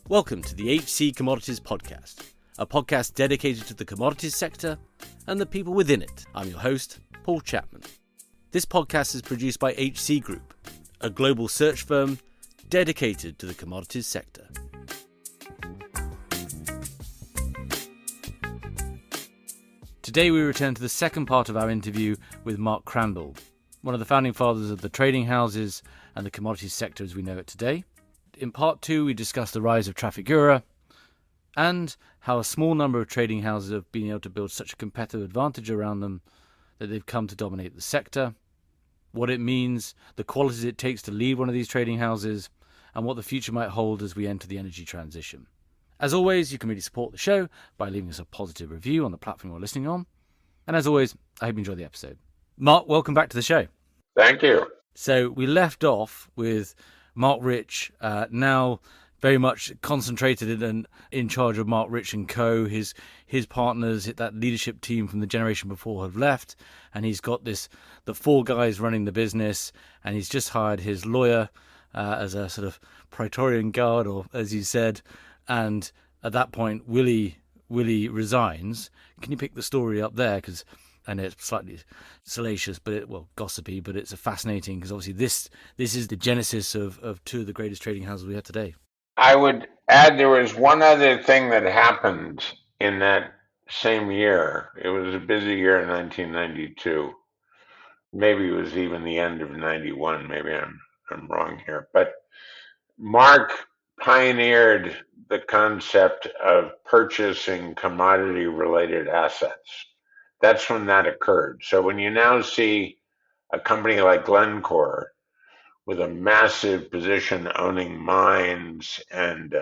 Welcome to the HC Commodities Podcast, a podcast dedicated to the commodities sector and the people within it. I'm your host, Paul Chapman. This podcast is produced by HC Group, a global search firm dedicated to the commodities sector. Today we return to the second part of our interview with Mark Crandall, one of the founding fathers of the trading houses and the commodities sector as we know it today. In part 2, we discuss the rise of Trafigura and how a small number of trading houses have been able to build such a competitive advantage around them that they've come to dominate the sector, what it means, the qualities it takes to lead one of these trading houses, and what the future might hold as we enter the energy transition. As always, you can really support the show by leaving us a positive review on the platform you're listening on. And as always, I hope you enjoy the episode. Mark, welcome back to the show. Thank you. So we left off with Marc Rich, now very much concentrated and in charge of Marc Rich and Co. His partners, that leadership team from the generation before have left, and he's got the 4 guys running the business, and he's just hired his lawyer as a sort of Praetorian guard, or as you said, and at that point Willie resigns. Can you pick the story up there? Because I know it's slightly salacious, gossipy, but it's fascinating because obviously this is the genesis of 2 of the greatest trading houses we have today. I would add there was one other thing that happened in that same year. It was a busy year in 1992. Maybe it was even the end of 91. Maybe I'm wrong here. But Mark pioneered the concept of purchasing commodity-related assets. That's when that occurred. So when you now see a company like Glencore with a massive position owning mines and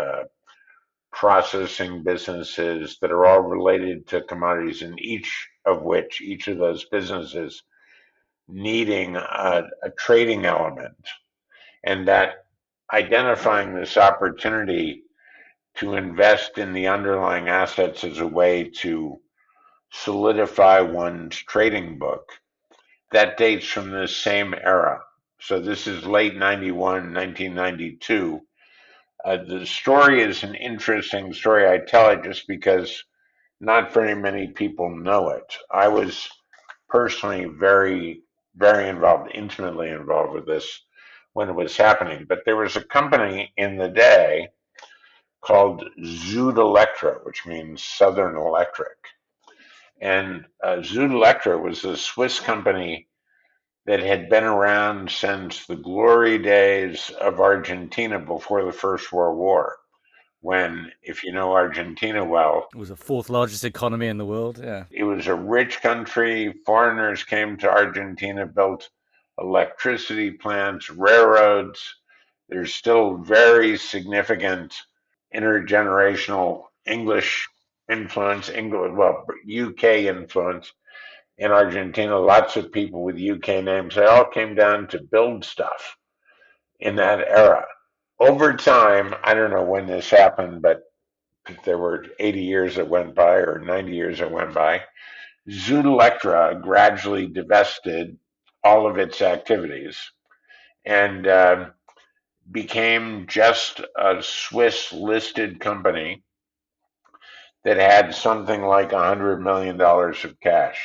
processing businesses that are all related to commodities, and each of those businesses needing a trading element, and that identifying this opportunity to invest in the underlying assets as a way to solidify one's trading book, that dates from the same era. So this is late 91, 1992. The story is an interesting story. I tell it just because not very many people know it. I was personally very, very involved, intimately involved with this when it was happening. But there was a company in the day called Zuid Electra, which means Southern Electric. And Zuid Electra was a Swiss company that had been around since the glory days of Argentina before the First World War, when, if you know Argentina well, it was the 4th largest economy in the world. Yeah, it was a rich country. Foreigners came to Argentina, built electricity plants, railroads. There's still very significant intergenerational English influence, UK influence in Argentina. Lots of people with UK names. They all came down to build stuff in that era. Over time, I don't know when this happened, but there were 80 years that went by or 90 years that went by. Zuid Electra gradually divested all of its activities and became just a Swiss listed company that had something like $100 million of cash.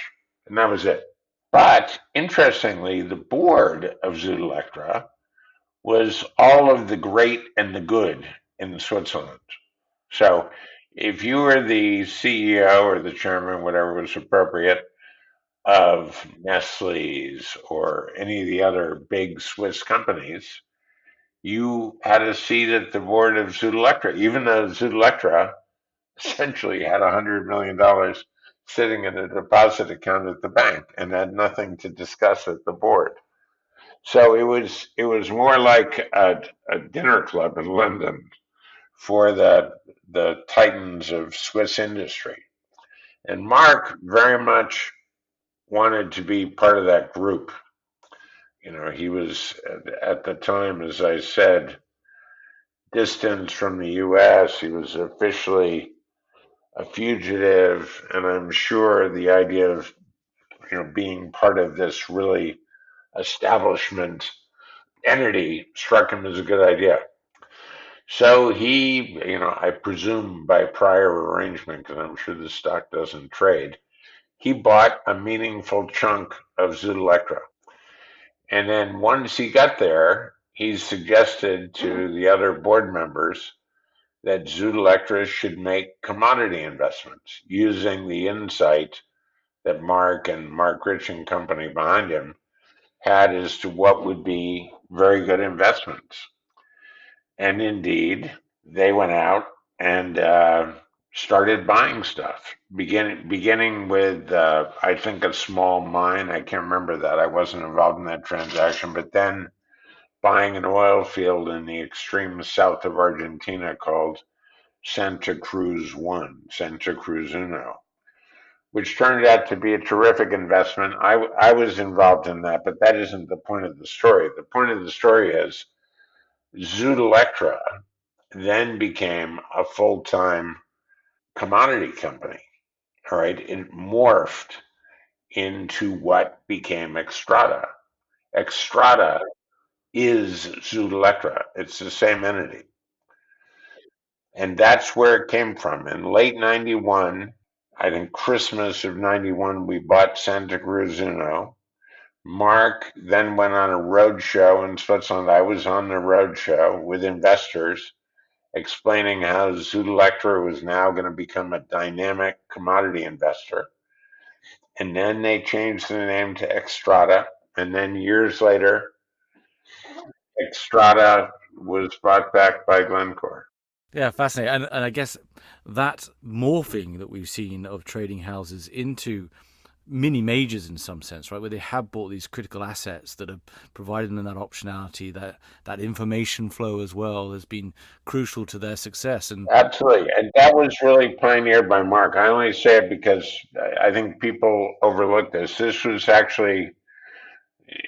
And that was it. But interestingly, the board of Zuid Electra was all of the great and the good in Switzerland. So if you were the CEO or the chairman, whatever was appropriate, of Nestle's or any of the other big Swiss companies, you had a seat at the board of Zuid Electra, even though Zuid Electra essentially had $100 million sitting in a deposit account at the bank and had nothing to discuss at the board. So it was more like a dinner club in London for the titans of Swiss industry. And Mark very much wanted to be part of that group. You know, he was at the time, as I said, distanced from the U.S. He was officially a fugitive, and I'm sure the idea of being part of this really establishment entity struck him as a good idea. So he, I presume by prior arrangement, because I'm sure the stock doesn't trade, he bought a meaningful chunk of Zoot Electra. And then once he got there, he suggested to the other board members that Zoot Electra should make commodity investments using the insight that Mark and Marc Rich and company behind him had as to what would be very good investments. And indeed, they went out and started buying stuff, beginning with, I think, a small mine. I can't remember that. I wasn't involved in that transaction, but then buying an oil field in the extreme south of Argentina called Santa Cruz One, Santa Cruz Uno, which turned out to be a terrific investment. I was involved in that, but that isn't the point of the story. The point of the story is Zoot Electra then became a full-time commodity company. All right, it morphed into what became Xstrata. Xstrata is Zoot Electra. It's the same entity. And that's where it came from. In late 91, I think Christmas of 91, we bought Santa Cruz Uno. Mark then went on a road show in Switzerland. I was on the road show with investors explaining how Zoot Electra was now going to become a dynamic commodity investor. And then they changed the name to Xstrata. And then years later, Xstrata was bought back by Glencore. Yeah, fascinating. And I guess that morphing that we've seen of trading houses into mini majors in some sense, right, where they have bought these critical assets that have provided them that optionality, that information flow as well has been crucial to their success. And Absolutely. And that was really pioneered by Mark. I only say it because I think people overlook this. This was actually,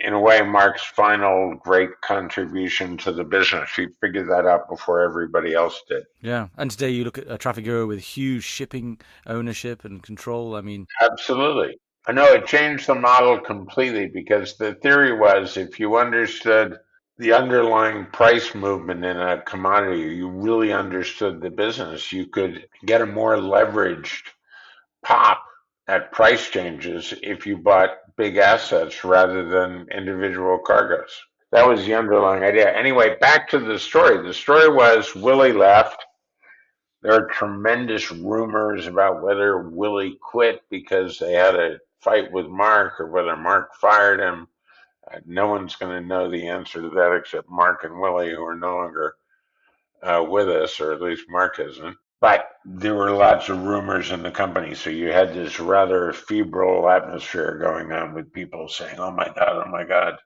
in a way, Mark's final great contribution to the business. He figured that out before everybody else did. yeah, and today you look at Trafigura with huge shipping ownership and control. I mean, Absolutely. I know it changed the model completely because the theory was if you understood the underlying price movement in a commodity, you really understood the business, you could get a more leveraged pop at price changes if you bought big assets rather than individual cargoes. That was the underlying idea. Anyway, back to the story. The story was Willie left. There are tremendous rumors about whether Willie quit because they had a fight with Mark or whether Mark fired him. No one's going to know the answer to that except Mark and Willie, who are no longer with us, or at least Mark isn't. But there were lots of rumors in the company, so you had this rather febrile atmosphere going on with people saying, oh my God,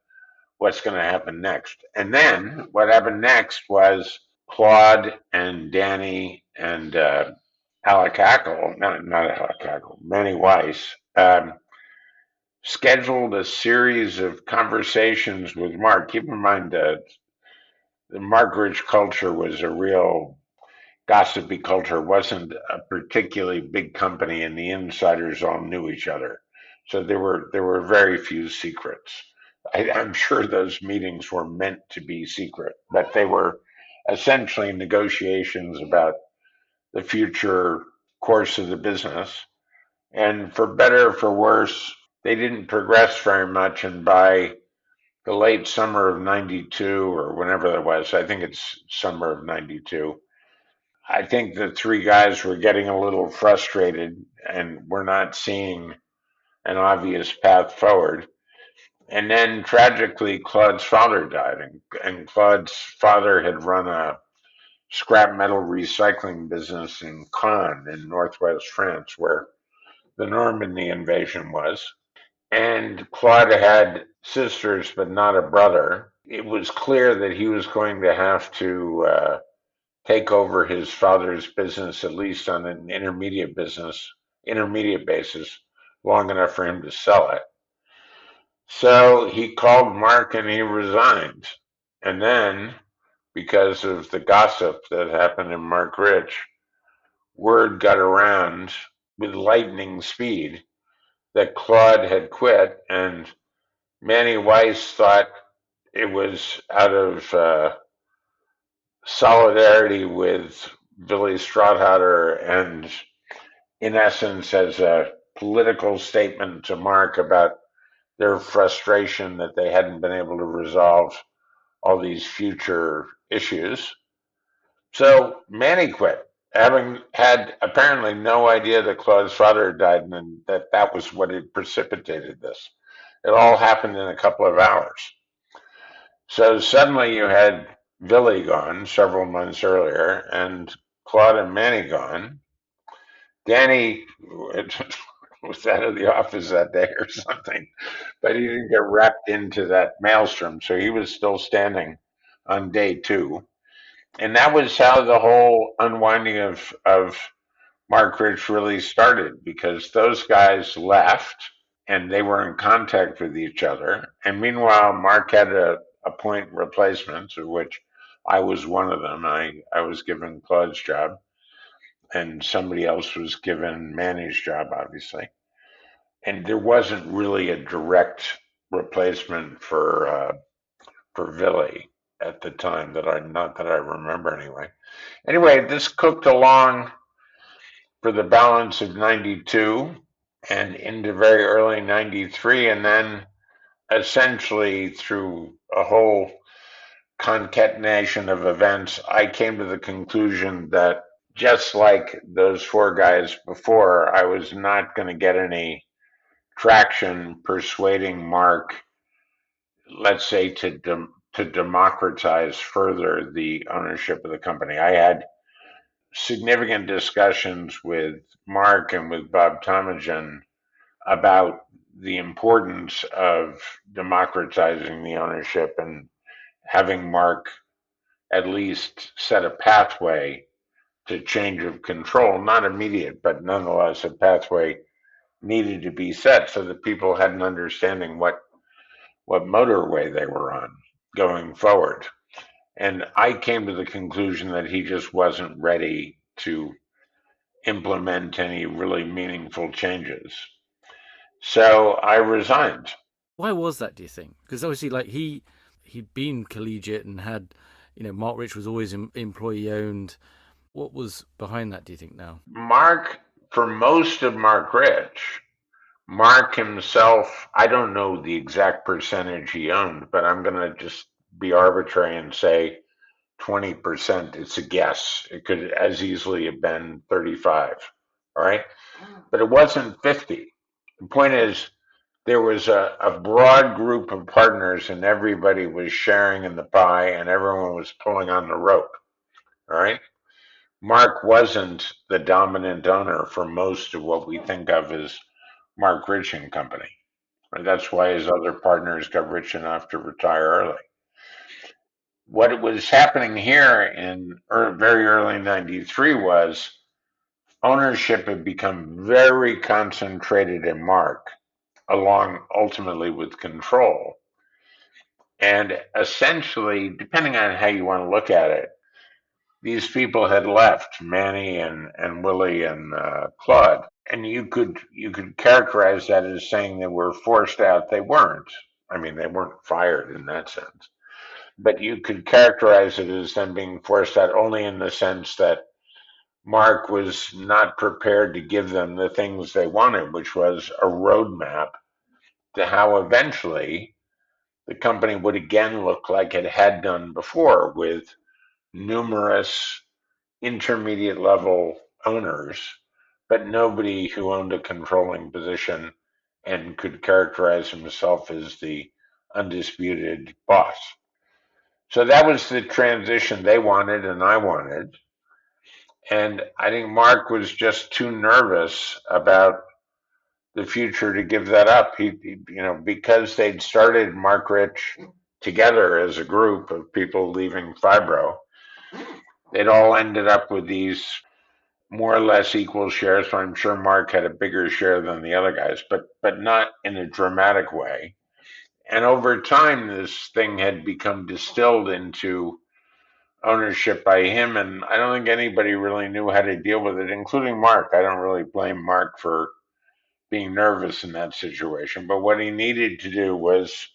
what's going to happen next? And then what happened next was Claude and Danny and Alec Hackle, not Alec Hackle, Manny Weiss, scheduled a series of conversations with Mark. Keep in mind that the Marc Rich culture was a real gossipy culture. It wasn't a particularly big company, and the insiders all knew each other. So there were very few secrets. I'm sure those meetings were meant to be secret, but they were essentially negotiations about the future course of the business. And for better or for worse, they didn't progress very much. And by the late summer of 92, or whenever that was, I think it's summer of 92, I think the three guys were getting a little frustrated and were not seeing an obvious path forward. And then tragically, Claude's father died, and Claude's father had run a scrap metal recycling business in Caen in northwest France, where the Normandy invasion was. And Claude had sisters, but not a brother. It was clear that he was going to have to take over his father's business, at least on an intermediate basis, long enough for him to sell it. So he called Mark and he resigned. And then, because of the gossip that happened in Marc Rich, word got around with lightning speed that Claude had quit, and Manny Weiss thought it was out of solidarity with Billy Strathatter, and in essence, as a political statement to Mark about their frustration that they hadn't been able to resolve all these future issues. So Manny quit, having had apparently no idea that Claude's father died and that that was what had precipitated this. It all happened in a couple of hours. So suddenly you had Billy gone several months earlier and Claude and Manny gone. Danny was out of the office that day or something, but he didn't get wrapped into that maelstrom, so he was still standing on day two. And that was how the whole unwinding of Marc Rich really started, because those guys left and they were in contact with each other. And meanwhile, Mark had a appoint replacements, of which I was one of them. I was given Claude's job, and somebody else was given Manny's job, obviously. And there wasn't really a direct replacement for Billy at the time, that I not that I remember anyway. Anyway, this cooked along for the balance of 92 and into very early 93, and then essentially through a whole concatenation of events, I came to the conclusion that just like those four guys before, I was not going to get any traction persuading Mark, let's say, to democratize further the ownership of the company. I had significant discussions with Mark and with Bob Tomajan about the importance of democratizing the ownership and having Mark at least set a pathway to change of control, not immediate, but nonetheless a pathway needed to be set so that people had an understanding what motorway they were on going forward. And I came to the conclusion that he just wasn't ready to implement any really meaningful changes. So I resigned. Why was that, do you think? Because obviously, like he'd been collegiate and had, Marc Rich was always employee owned. What was behind that, do you think, now? Mark, for most of Marc Rich, Mark himself, I don't know the exact percentage he owned, but I'm going to just be arbitrary and say 20%. It's a guess. It could as easily have been 35. All right. But it wasn't 50. The point is, there was a broad group of partners and everybody was sharing in the pie and everyone was pulling on the rope. All right. Mark wasn't the dominant owner for most of what we think of as Marc Rich and Company. That's why his other partners got rich enough to retire early. What was happening here in very early 93 was ownership had become very concentrated in Mark, along ultimately with control. And essentially, depending on how you want to look at it, these people had left, Manny and Willie and Claude. And you could characterize that as saying they were forced out. They weren't. I mean, they weren't fired in that sense. But you could characterize it as them being forced out only in the sense that Mark was not prepared to give them the things they wanted, which was a roadmap to how eventually the company would again look like it had done before, with numerous intermediate level owners, but nobody who owned a controlling position and could characterize himself as the undisputed boss. So that was the transition they wanted and I wanted. And I think Mark was just too nervous about the future to give that up. Because they'd started Marc Rich together as a group of people leaving Fibro, they'd all ended up with these more or less equal shares. So I'm sure Mark had a bigger share than the other guys, but not in a dramatic way. And over time, this thing had become distilled into ownership by him, and I don't think anybody really knew how to deal with it, including Mark. I don't really blame Mark for being nervous in that situation, but what he needed to do was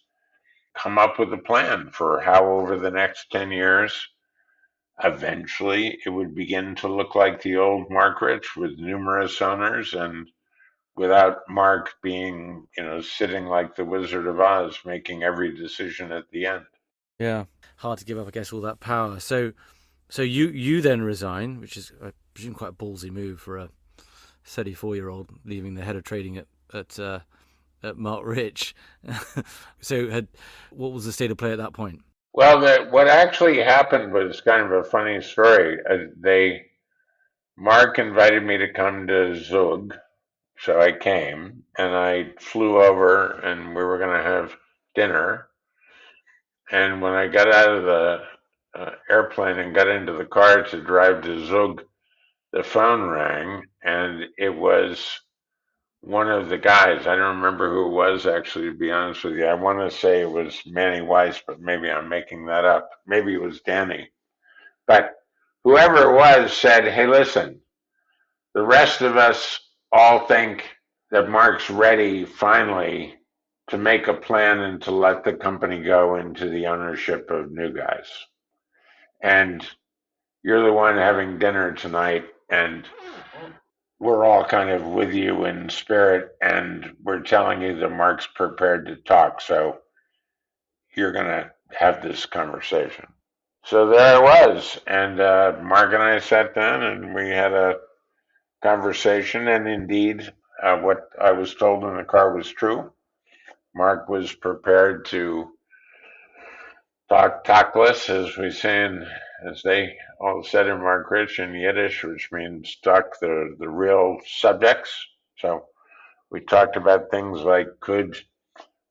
come up with a plan for how over the next 10 years eventually it would begin to look like the old Marc Rich with numerous owners and without Mark being, sitting like the Wizard of Oz, making every decision at the end. Yeah, hard to give up, I guess, all that power. So you then resign, which is, I presume, quite a ballsy move for a 34-year-old leaving the head of trading at Marc Rich. What was the state of play at that point? Well, what actually happened was kind of a funny story. Mark invited me to come to Zug, so I came, and I flew over, and we were going to have dinner. And when I got out of the airplane and got into the car to drive to Zug, the phone rang, and it was one of the guys. I don't remember who it was, actually, to be honest with you. I want to say it was Manny Weiss, but maybe I'm making that up. Maybe it was Danny. But whoever it was said, hey, listen, the rest of us all think that Mark's ready finally to make a plan and to let the company go into the ownership of new guys. And you're the one having dinner tonight, and we're all kind of with you in spirit, and we're telling you that Mark's prepared to talk, so you're going to have this conversation. So there I was, and Mark and I sat down, and we had a conversation, and indeed, what I was told in the car was true. Mark was prepared to talk talkless, as they all said in Marc Rich in Yiddish, which means talk the real subjects. So we talked about things like, could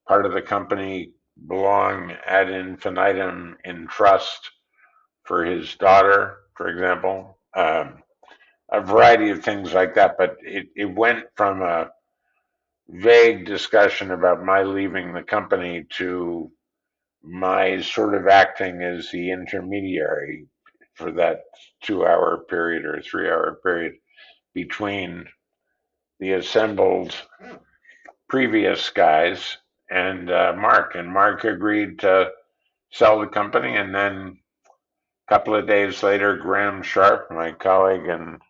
part of the company belong ad infinitum in trust for his daughter, for example? A variety of things like that. But it went from a vague discussion about my leaving the company to my sort of acting as the intermediary for that 2 hour period or 3 hour period between the assembled previous guys and Mark. And Mark agreed to sell the company. And then a couple of days later, Graham Sharp, my colleague and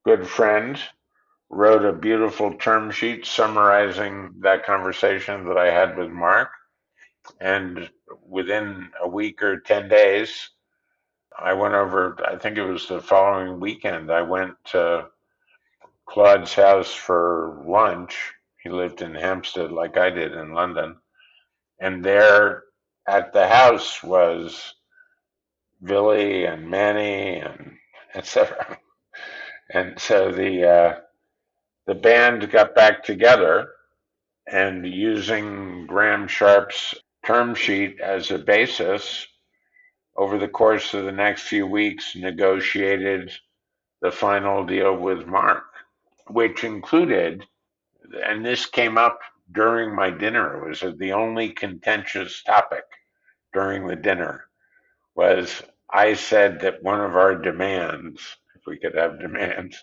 good friend, wrote a beautiful term sheet summarizing that conversation that I had with Mark. And within a week or 10 days, I went over, I think it was the following weekend, I went to Claude's house for lunch. He lived in Hampstead like I did in London. And there at the house was Billy and Manny and etc. And so the band got back together, and using Graham Sharp's term sheet as a basis, over the course of the next few weeks, negotiated the final deal with Mark, which included, and this came up during my dinner, it was the only contentious topic during the dinner, was I said that one of our demands, if we could have demands,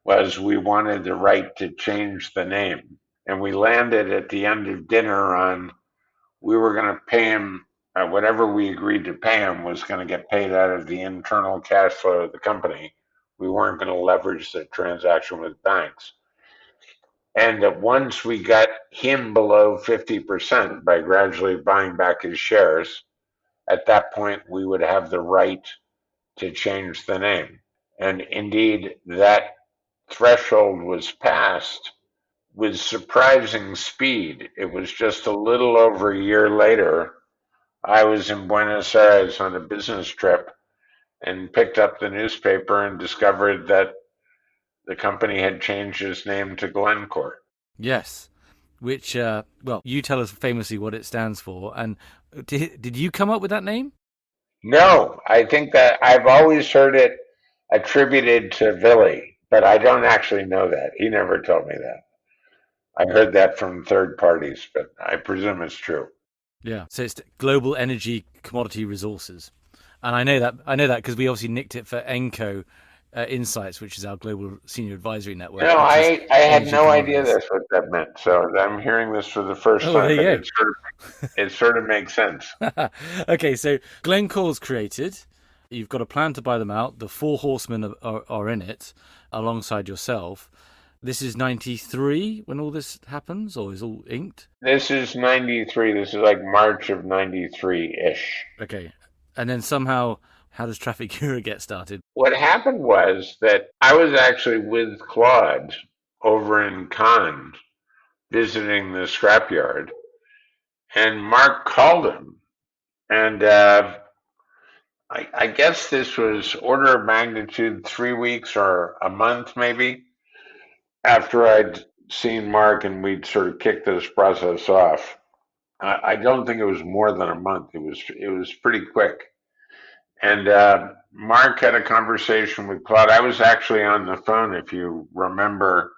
was we wanted the right to change the name. And we landed at the end of dinner on we were going to pay him whatever we agreed to pay him was going to get paid out of the internal cash flow of the company. We weren't going to leverage the transaction with banks. And that once we got him below 50% by gradually buying back his shares, at that point we would have the right to change the name. And indeed, that threshold was passed with surprising speed. It was just a little over a year later. I was in Buenos Aires on a business trip and picked up the newspaper and discovered that the company had changed its name to Glencore. Yes, which, you tell us famously what it stands for. And did you come up with that name? No, I think that I've always heard it attributed to Billy, but I don't actually know that. He never told me that. I heard that from third parties, but I presume it's true. Yeah. So it's Global Energy Commodity Resources. And I know that because we obviously nicked it for ENCO Insights, which is our global senior advisory network. No, I had no idea that's what that meant. So I'm hearing this for the first time. It sort of makes sense. Okay, so Glencore's created. You've got a plan to buy them out. The four horsemen are in it alongside yourself. This is 93 when all this happens, or is all inked? This is 93. This is like March of 93-ish. Okay. And then somehow, how does Trafigura get started? What happened was that I was actually with Claude over in Cannes visiting the scrapyard, and Mark called him. And I guess this was order of magnitude 3 weeks or a month, maybe, after I'd seen Mark and we'd sort of kicked this process off. I don't think it was more than a month. It was pretty quick. And Mark had a conversation with Claude. I was actually on the phone, if you remember.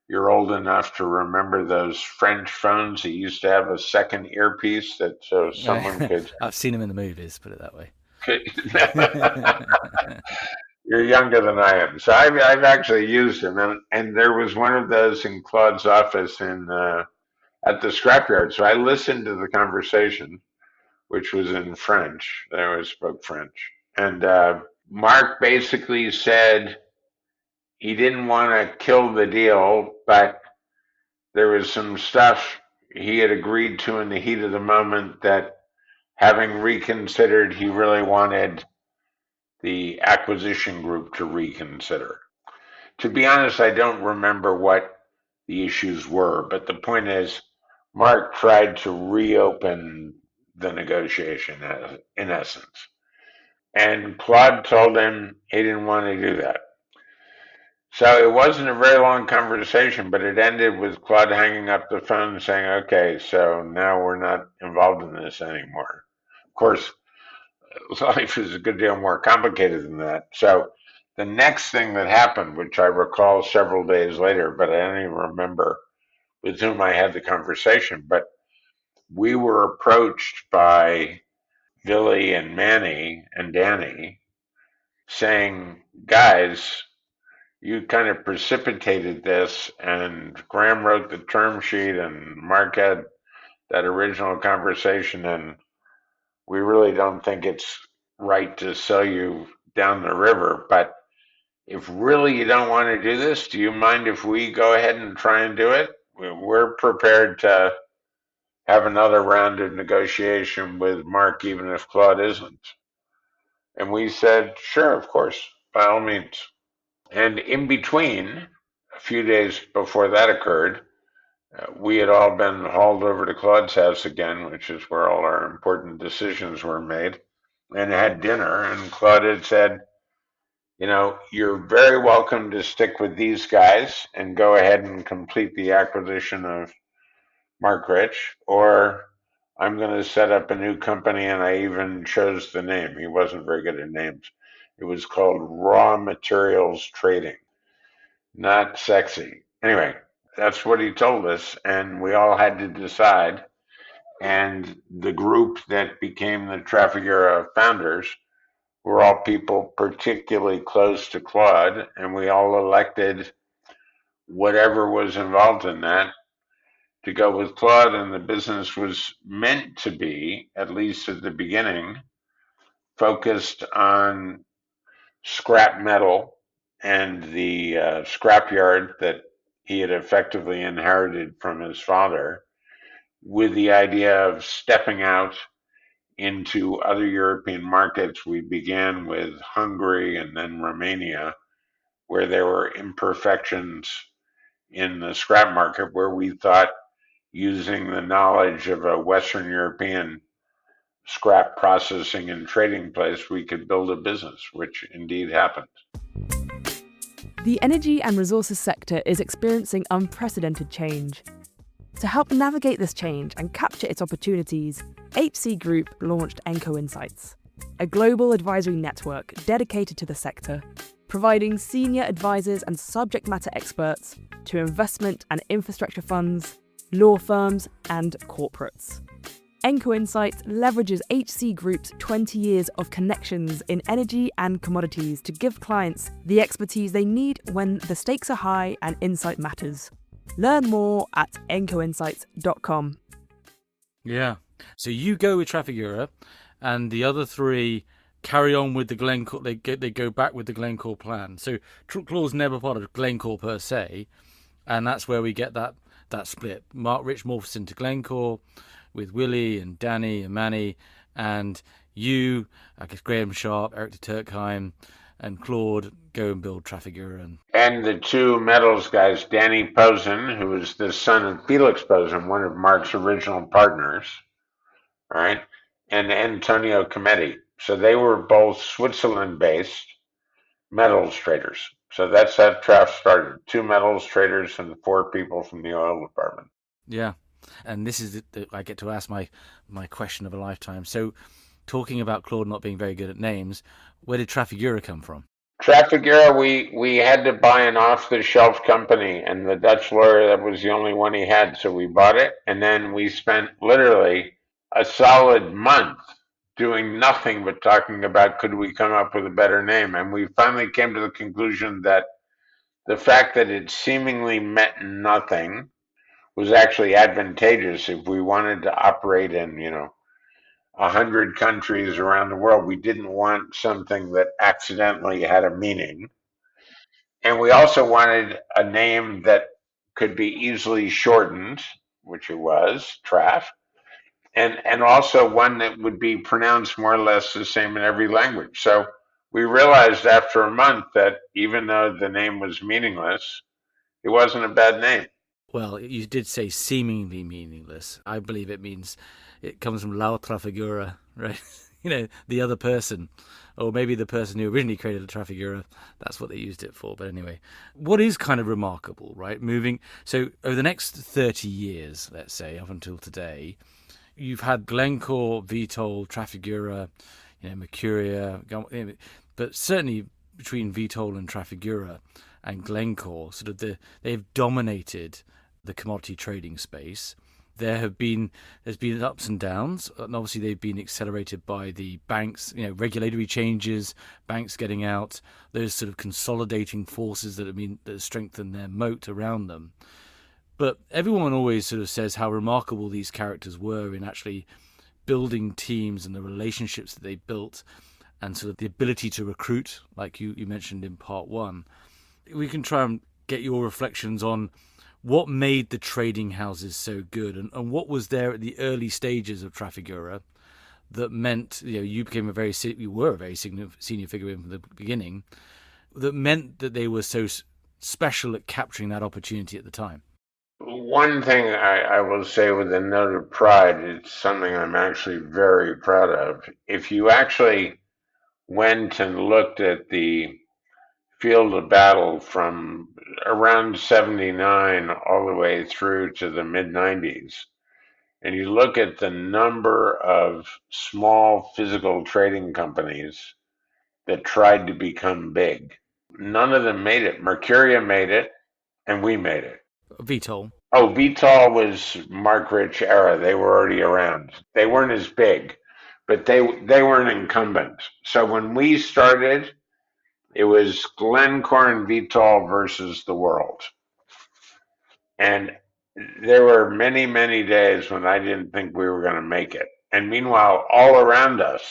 You're old enough to remember those French phones that used to have a second earpiece that so someone could. I've seen them in the movies, put it that way. You're younger than I am, so I've actually used them, and there was one of those in Claude's office at the scrapyard. So I listened to the conversation, which was in French. They always spoke French, and Mark basically said he didn't want to kill the deal, but there was some stuff he had agreed to in the heat of the moment that, having reconsidered, he really wanted the acquisition group to reconsider. To be honest, I don't remember what the issues were, but the point is, Mark tried to reopen the negotiation in essence. And Claude told him he didn't want to do that. So it wasn't a very long conversation, but it ended with Claude hanging up the phone and saying, okay, so now we're not involved in this anymore. Of course, life is a good deal more complicated than that. So the next thing that happened, which I recall several days later, but I don't even remember with whom I had the conversation, but we were approached by Billy and Manny and Danny saying, guys, you kind of precipitated this, and Graham wrote the term sheet, and Mark had that original conversation, and we really don't think it's right to sell you down the river. But if really you don't want to do this, do you mind if we go ahead and try and do it? We're prepared to have another round of negotiation with Mark, even if Claude isn't. And we said, sure, of course, by all means. And in between, a few days before that occurred, we had all been hauled over to Claude's house again, which is where all our important decisions were made, and had dinner. And Claude had said, you're very welcome to stick with these guys and go ahead and complete the acquisition of Marc Rich, or I'm going to set up a new company, and I even chose the name. He wasn't very good at names. It was called Raw Materials Trading. Not sexy. Anyway, that's what he told us, and we all had to decide. And the group that became the Trafigura founders were all people particularly close to Claude, and we all elected whatever was involved in that to go with Claude, and the business was meant to be, at least at the beginning, focused on scrap metal and the scrapyard that he had effectively inherited from his father, with the idea of stepping out into other European markets. We began with Hungary and then Romania, where there were imperfections in the scrap market, where we thought, using the knowledge of a Western European scrap processing and trading place, we could build a business, which indeed happened. The energy and resources sector is experiencing unprecedented change. To help navigate this change and capture its opportunities, HC Group launched Enco Insights, a global advisory network dedicated to the sector, providing senior advisors and subject matter experts to investment and infrastructure funds, law firms, and corporates. Enco Insights leverages HC Group's 20 years of connections in energy and commodities to give clients the expertise they need when the stakes are high and insight matters. Learn more at encoinsights.com. Yeah. So you go with Trafigura, and the other three carry on with the Glencore. They go back with the Glencore plan. So Claude's never part of Glencore per se, and that's where we get that split. Marc Rich morphs into Glencore with Willie and Danny and Manny, and you, I guess Graham Sharp, Eric de Turkheim, and Claude go and build Trafigura. And the two metals guys, Danny Posen, who was the son of Felix Posen, one of Mark's original partners, right, and Antonio Cometti. So they were both Switzerland-based metals traders. So that's how Traf started. Two metals traders and 4 people from the oil department. Yeah, and this is I get to ask my question of a lifetime. So, talking about Claude not being very good at names, where did Trafigura come from? Trafigura, we had to buy an off-the-shelf company, and the Dutch lawyer, that was the only one he had, so we bought it, and then we spent literally a solid month doing nothing but talking about could we come up with a better name, and we finally came to the conclusion that the fact that it seemingly meant nothing was actually advantageous if we wanted to operate in, 100 countries around the world. We didn't want something that accidentally had a meaning. And we also wanted a name that could be easily shortened, which it was, Traf, and also one that would be pronounced more or less the same in every language. So we realized after a month that even though the name was meaningless, it wasn't a bad name. Well, you did say seemingly meaningless. I believe it comes from La Trafigura, right? The other person, or maybe the person who originally created the Trafigura. That's what they used it for. But anyway, what is kind of remarkable, right? So over the next 30 years, let's say, up until today, you've had Glencore, Vitol, Trafigura, Mercuria, but certainly between Vitol and Trafigura and Glencore, they've dominated the commodity trading space. There's been ups and downs, and obviously they've been accelerated by the banks, regulatory changes, banks getting out, those sort of consolidating forces that strengthen their moat around them. But everyone always sort of says how remarkable these characters were in actually building teams and the relationships that they built, and sort of the ability to recruit, like you mentioned in part 1. We can try and get your reflections on what made the trading houses so good, and what was there at the early stages of Trafigura that meant you were a very senior figure from the beginning, that meant that they were so special at capturing that opportunity at the time. One thing I will say with a note of pride, it's something I'm actually very proud of. If you actually went and looked at the field of battle from around 79 all the way through to the mid-90s, and you look at the number of small physical trading companies that tried to become big, none of them made it. Mercuria made it, and we made it. Vitol. Oh, Vitol was Marc Rich era. They were already around. They weren't as big, but they weren't incumbent. So when we started, it was Glencore and Vitol versus the world. And there were many, many days when I didn't think we were going to make it. And meanwhile, all around us,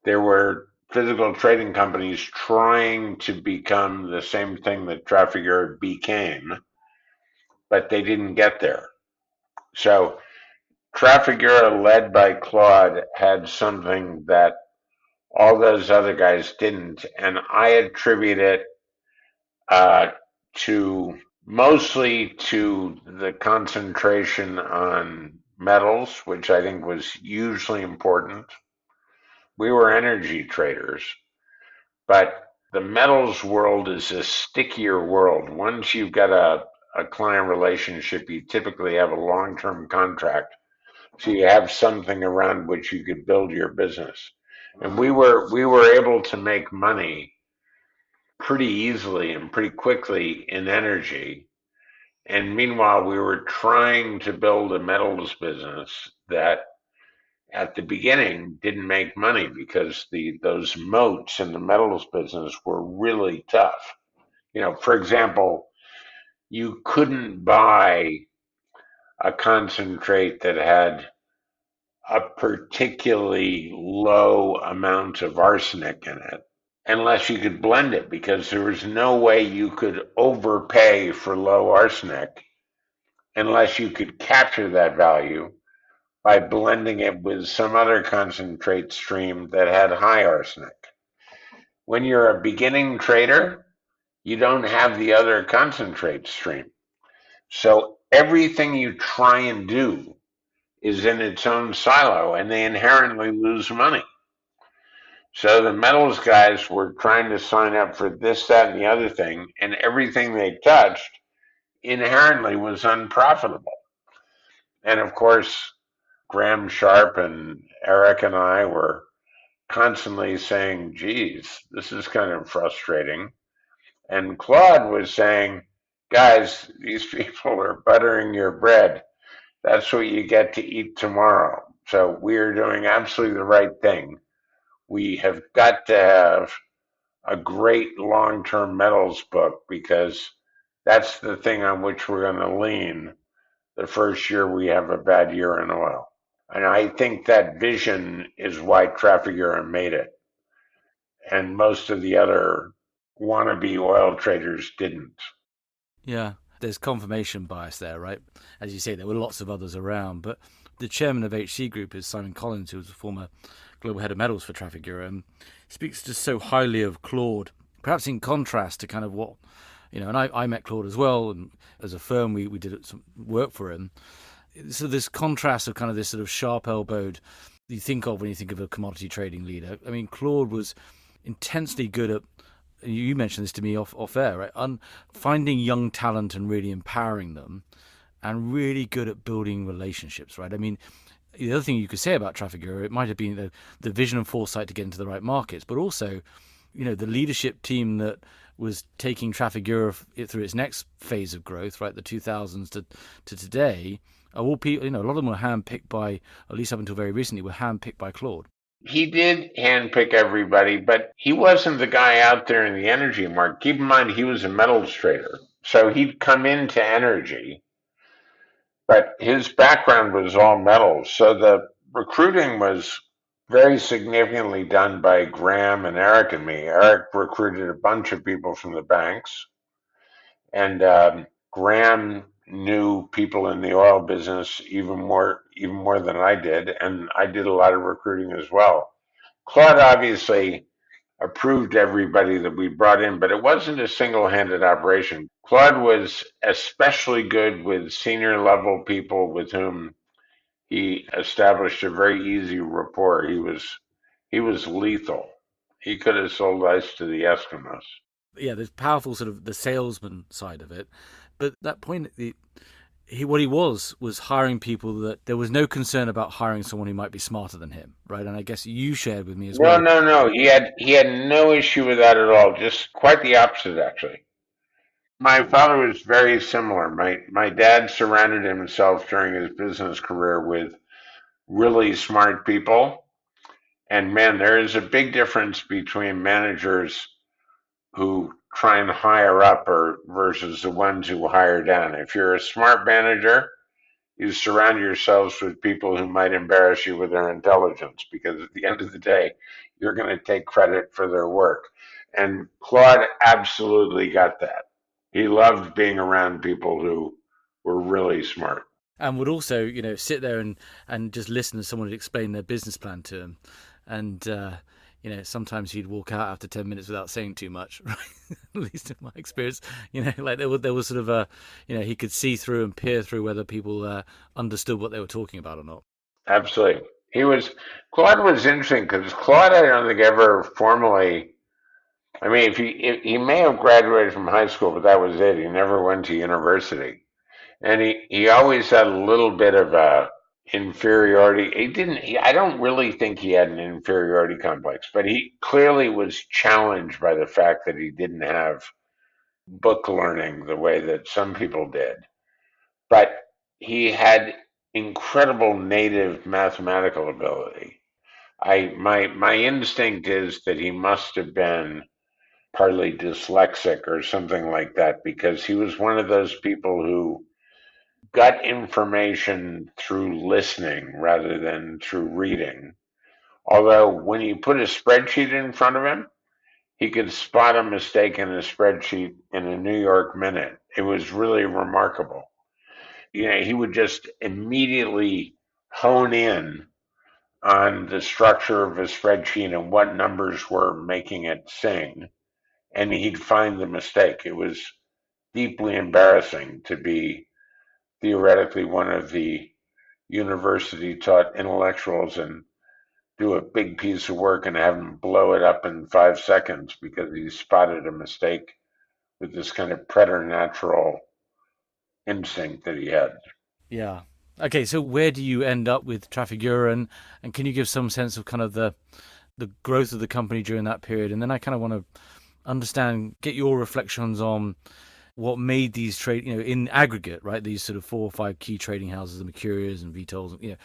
there were physical trading companies trying to become the same thing that Trafigura became, but they didn't get there. So Trafigura, led by Claude, had something that all those other guys didn't, and I attribute it mostly to the concentration on metals, which I think was hugely important. We were energy traders, but the metals world is a stickier world. Once you've got a client relationship, you typically have a long-term contract, so you have something around which you could build your business. And we were able to make money pretty easily and pretty quickly in energy. And meanwhile, we were trying to build a metals business that at the beginning didn't make money because those moats in the metals business were really tough. For example, you couldn't buy a concentrate that had a particularly low amount of arsenic in it unless you could blend it, because there was no way you could overpay for low arsenic unless you could capture that value by blending it with some other concentrate stream that had high arsenic. When you're a beginning trader, you don't have the other concentrate stream. So everything you try and do is in its own silo, and they inherently lose money. So the metals guys were trying to sign up for this, that, and the other thing, and everything they touched inherently was unprofitable. And of course, Graham Sharp and Eric and I were constantly saying, geez, this is kind of frustrating. And Claude was saying, guys, these people are buttering your bread. That's what you get to eat tomorrow. So we are doing absolutely the right thing. We have got to have a great long-term metals book, because that's the thing on which we're going to lean the first year we have a bad year in oil. And I think that vision is why Trafigura made it. And most of the other wannabe oil traders didn't. Yeah, there's confirmation bias there, right? As you say, there were lots of others around, but the chairman of HC Group is Simon Collins, who was a former global head of metals for Trafigura, and speaks just so highly of Claude, perhaps in contrast to kind of what, and I met Claude as well, and as a firm we did some work for him. So this contrast of kind of this sort of sharp-elbowed you think of when you think of a commodity trading leader. I mean, Claude was intensely good at, you mentioned this to me off air, right? Finding young talent and really empowering them, and really good at building relationships, right? I mean, the other thing you could say about Trafigura, it might have been the vision and foresight to get into the right markets, but also, the leadership team that was taking Trafigura through its next phase of growth, right, the 2000s to today, are all people, a lot of them were handpicked by, at least up until very recently, were handpicked by Claude. He did handpick everybody, but he wasn't the guy out there in the energy market. Keep in mind, he was a metals trader. So he'd come into energy, but his background was all metals. So the recruiting was very significantly done by Graham and Eric and me. Eric recruited a bunch of people from the banks, and Graham knew people in the oil business even more than I did, and I did a lot of recruiting as well. Claude obviously approved everybody that we brought in, but it wasn't a single-handed operation. Claude was especially good with senior level people with whom he established a very easy rapport. He was lethal. He could have sold ice to the Eskimos. Yeah, there's powerful sort of the salesman side of it, but that point, what he was hiring people that there was no concern about hiring someone who might be smarter than him, right? And I guess you shared with me as well. No. He had no issue with that at all. Just quite the opposite, actually. My father was very similar. My dad surrounded himself during his business career with really smart people. And man, there is a big difference between managers who try and hire up versus the ones who hire down. If you're a smart manager, you surround yourselves with people who might embarrass you with their intelligence, because at the end of the day, you're going to take credit for their work. And Claude absolutely got that. He loved being around people who were really smart. And would also, sit there and just listen to someone explain their business plan to him. And, sometimes he'd walk out after 10 minutes without saying too much, right? At least in my experience, like there was sort of he could see through and peer through whether people understood what they were talking about or not. Absolutely. Claude was interesting because Claude, I don't think ever formally, I mean, if he may have graduated from high school, but that was it. He never went to university. And he always had a little bit of a inferiority. I don't really think he had an inferiority complex, but he clearly was challenged by the fact that he didn't have book learning the way that some people did. But he had incredible native mathematical ability. My instinct is that he must have been partly dyslexic or something like that, because he was one of those people who gut information through listening rather than through reading. Although when you put a spreadsheet in front of him, he could spot a mistake in a spreadsheet in a New York minute. It was really remarkable. He would just immediately hone in on the structure of a spreadsheet and what numbers were making it sing, and he'd find the mistake. It was deeply embarrassing to be theoretically one of the university taught intellectuals and do a big piece of work and have him blow it up in 5 seconds because he spotted a mistake with this kind of preternatural instinct that he had. Yeah. Okay, so where do you end up with Trafigura, and can you give some sense of kind of the growth of the company during that period? And then I kind of want to understand, get your reflections on what made these trade, in aggregate, right? These sort of 4 or 5 key trading houses, the Mercurius and Vitols,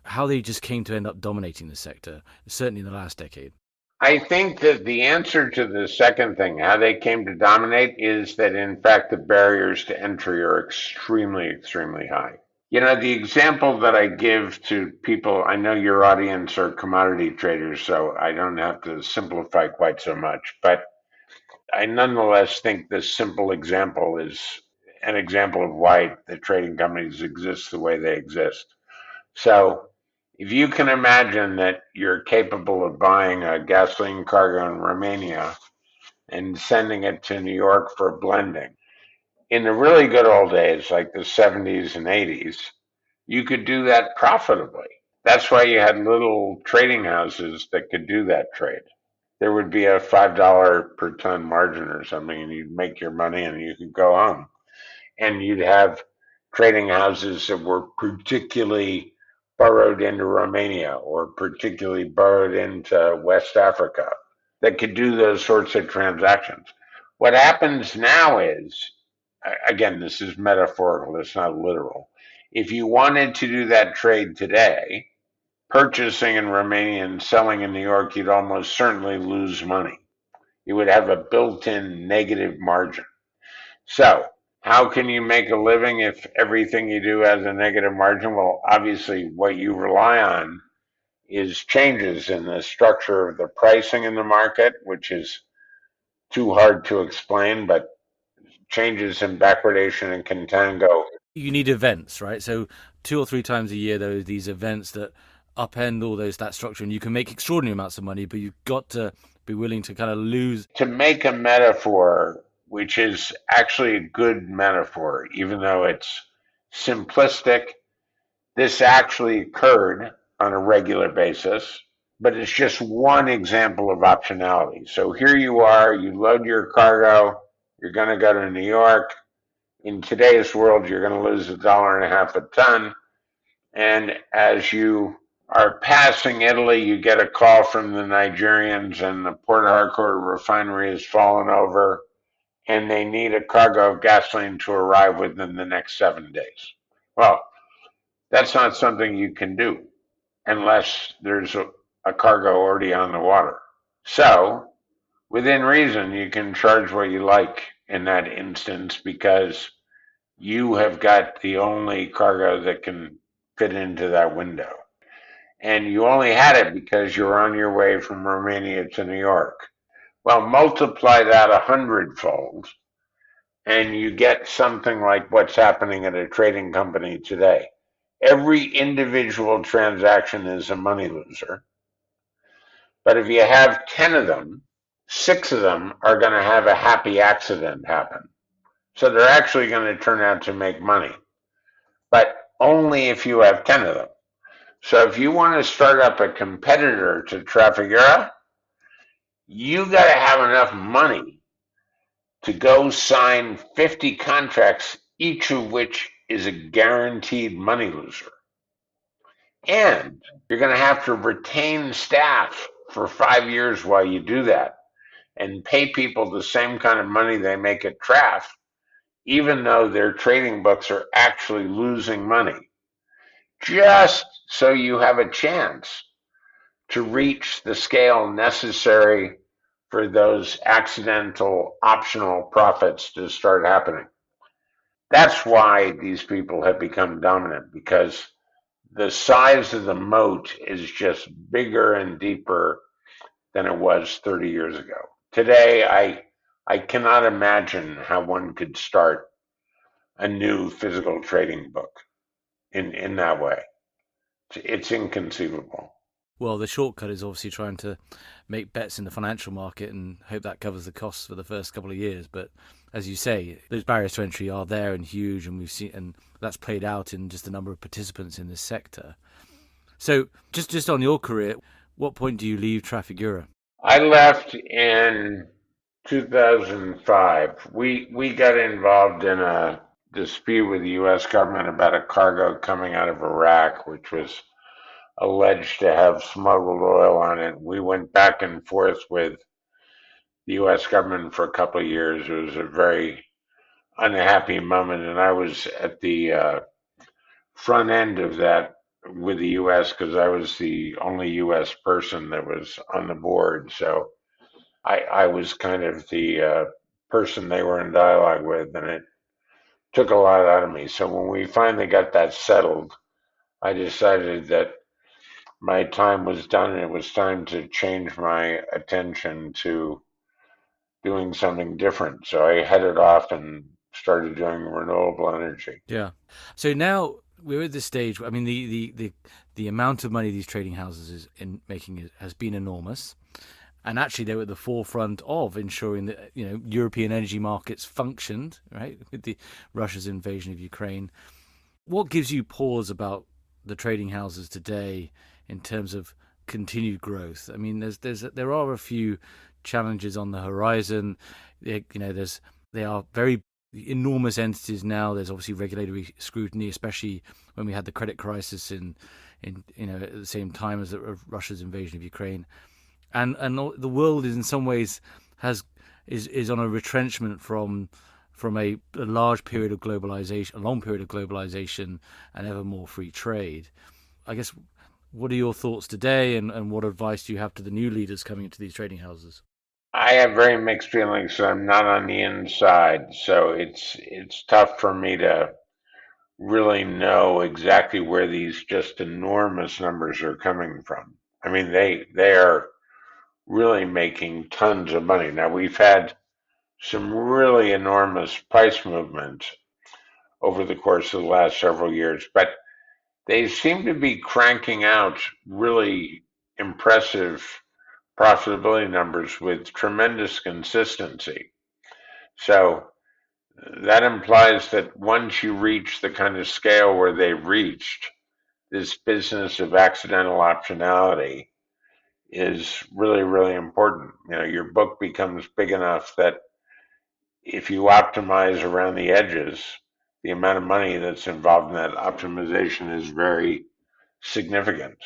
how they just came to end up dominating the sector, certainly in the last decade. I think that the answer to the second thing, how they came to dominate, is that in fact the barriers to entry are extremely, extremely high. The example that I give to people, I know your audience are commodity traders, so I don't have to simplify quite so much, but I nonetheless think this simple example is an example of why the trading companies exist the way they exist. So if you can imagine that you're capable of buying a gasoline cargo in Romania and sending it to New York for blending, in the really good old days, like the 70s and 80s, you could do that profitably. That's why you had little trading houses that could do that trade. There would be a $5 per ton margin or something, and you'd make your money and you could go home. And you'd have trading houses that were particularly burrowed into Romania or particularly burrowed into West Africa that could do those sorts of transactions. What happens now is, again, this is metaphorical, it's not literal. If you wanted to do that trade today, purchasing in Romania and selling in New York, you'd almost certainly lose money. You would have a built-in negative margin. So, how can you make a living if everything you do has a negative margin? Well, obviously, what you rely on is changes in the structure of the pricing in the market, which is too hard to explain, but changes in backwardation and contango. You need events, right? So 2 or 3 times a year, there are these events that upend all that structure, and you can make extraordinary amounts of money, but you've got to be willing to kind of lose. To make a metaphor, which is actually a good metaphor, even though it's simplistic, this actually occurred on a regular basis, but it's just one example of optionality. So here you are, you load your cargo, you're going to go to New York. In today's world, you're going to lose $1.50 a ton. And as you are passing Italy, you get a call from the Nigerians, and the Port Harcourt refinery has fallen over, and they need a cargo of gasoline to arrive within the next 7 days. Well, that's not something you can do unless there's a cargo already on the water. So, within reason, you can charge what you like in that instance because you have got the only cargo that can fit into that window. And you only had it because you're on your way from Romania to New York. Well, multiply that 100-fold, and you get something like what's happening at a trading company today. Every individual transaction is a money loser. But if you have 10 of them, 6 of them are going to have a happy accident happen. So they're actually going to turn out to make money. But only if you have 10 of them. So if you want to start up a competitor to Trafigura, you got to have enough money to go sign 50 contracts, each of which is a guaranteed money loser. And you're going to have to retain staff for 5 years while you do that and pay people the same kind of money they make at Traf, even though their trading books are actually losing money, just so you have a chance to reach the scale necessary for those accidental optional profits to start happening. That's why these people have become dominant, because the size of the moat is just bigger and deeper than it was 30 years ago. Today, I cannot imagine how one could start a new physical trading book in that way. It's inconceivable. Well, the shortcut is obviously trying to make bets in the financial market and hope that covers the costs for the first couple of years. But as you say, those barriers to entry are there and huge, and we've seen, and that's played out in just the number of participants in this sector. So, just on your career, what point do you leave Trafigura? I left in 2005. We got involved in a dispute with the U.S. government about a cargo coming out of Iraq, which was alleged to have smuggled oil on it. We went back and forth with the U.S. government for a couple of years. It was a very unhappy moment, and I was at the front end of that with the U.S. because I was the only U.S. person that was on the board. So I was kind of the person they were in dialogue with, and it took a lot out of me. So when we finally got that settled, I decided that my time was done and it was time to change my attention to doing something different. So I headed off and started doing renewable energy. Yeah. So now we're at this stage. I mean, the amount of money these trading houses is in making has been enormous, and actually they were at the forefront of ensuring that European energy markets functioned, right, with the Russia's invasion of Ukraine. What gives you pause about the trading houses today in terms of continued growth? I mean, there are a few challenges on the horizon. They are very enormous entities now. There's obviously regulatory scrutiny, especially when we had the credit crisis in at the same time as Russia's invasion of Ukraine, and the world is in some ways is on a retrenchment from a large period of globalization, a long period of globalization, and ever more free trade. I guess, what are your thoughts today, and what advice do you have to the new leaders coming into these trading houses? I have very mixed feelings. So I'm not on the inside, so it's tough for me to really know exactly where these just enormous numbers are coming from. I mean, they are really making tons of money. Now, we've had some really enormous price movement over the course of the last several years, but they seem to be cranking out really impressive profitability numbers with tremendous consistency. So that implies that once you reach the kind of scale where they've reached, this business of accidental optionality is really, really important. Your book becomes big enough that if you optimize around the edges, the amount of money that's involved in that optimization is very significant.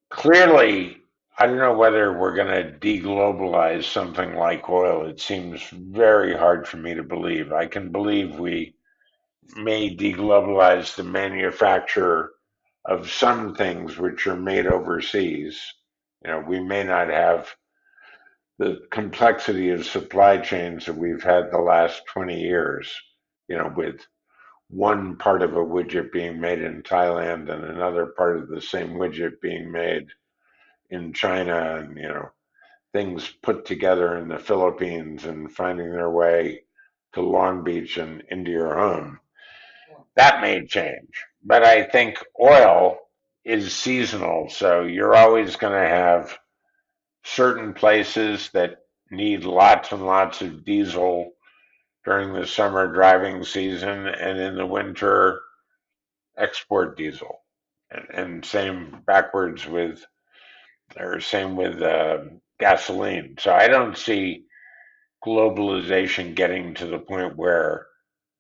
Clearly, I don't know whether we're going to deglobalize something like oil. It seems very hard for me to believe. I can believe we may deglobalize the manufacture of some things which are made overseas. We may not have the complexity of supply chains that we've had the last 20 years, with one part of a widget being made in Thailand and another part of the same widget being made in China, and things put together in the Philippines and finding their way to Long Beach and into your home. That may change, but I think oil is seasonal, so you're always going to have certain places that need lots and lots of diesel during the summer driving season, and in the winter export diesel, and same backwards with, or same with gasoline. So I don't see globalization getting to the point where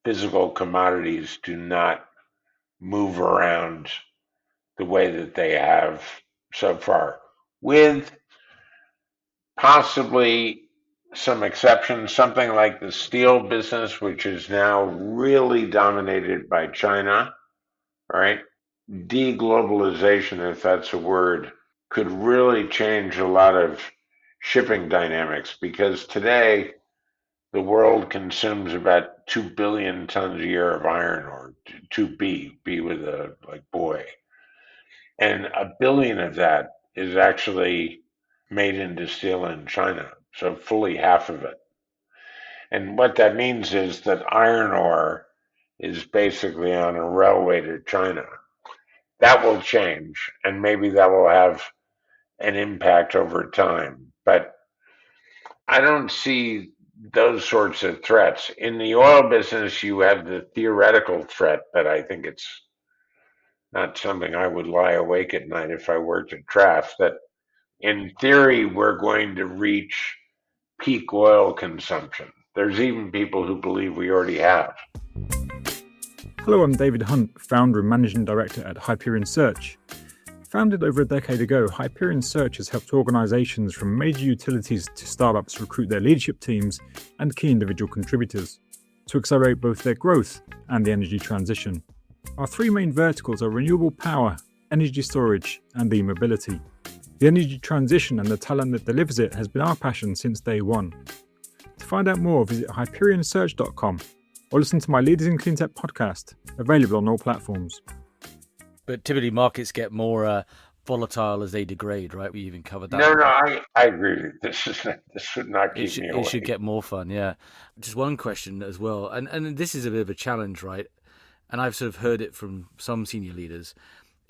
physical commodities do not move around the way that they have so far, with possibly some exceptions, something like the steel business, which is now really dominated by China, right? Deglobalization, if that's a word, could really change a lot of shipping dynamics, because today the world consumes about 2 billion tons a year of iron ore, 2B, B with a like boy. And 1 billion of that is actually made into steel in China. So fully half of it. And what that means is that iron ore is basically on a railway to China. That will change, and maybe that will have an impact over time. But I don't see those sorts of threats. In the oil business, you have the theoretical threat, but I think it's not something I would lie awake at night if I worked at Traf, that in theory, we're going to reach peak oil consumption. There's even people who believe we already have. Hello, I'm David Hunt, founder and managing director at Hyperion Search. Founded over a decade ago, Hyperion Search has helped organizations from major utilities to startups recruit their leadership teams and key individual contributors to accelerate both their growth and the energy transition. Our three main verticals are renewable power, energy storage, and e-mobility. The energy transition and the talent that delivers it has been our passion since day one. To find out more, visit hyperionsearch.com or listen to my Leaders in Cleantech podcast, available on all platforms. But typically markets get more volatile as they degrade, right? We even covered that. No, I agree with you. This should not keep me away. It should get more fun, yeah. Just one question as well, and this is a bit of a challenge, right? And I've sort of heard it from some senior leaders,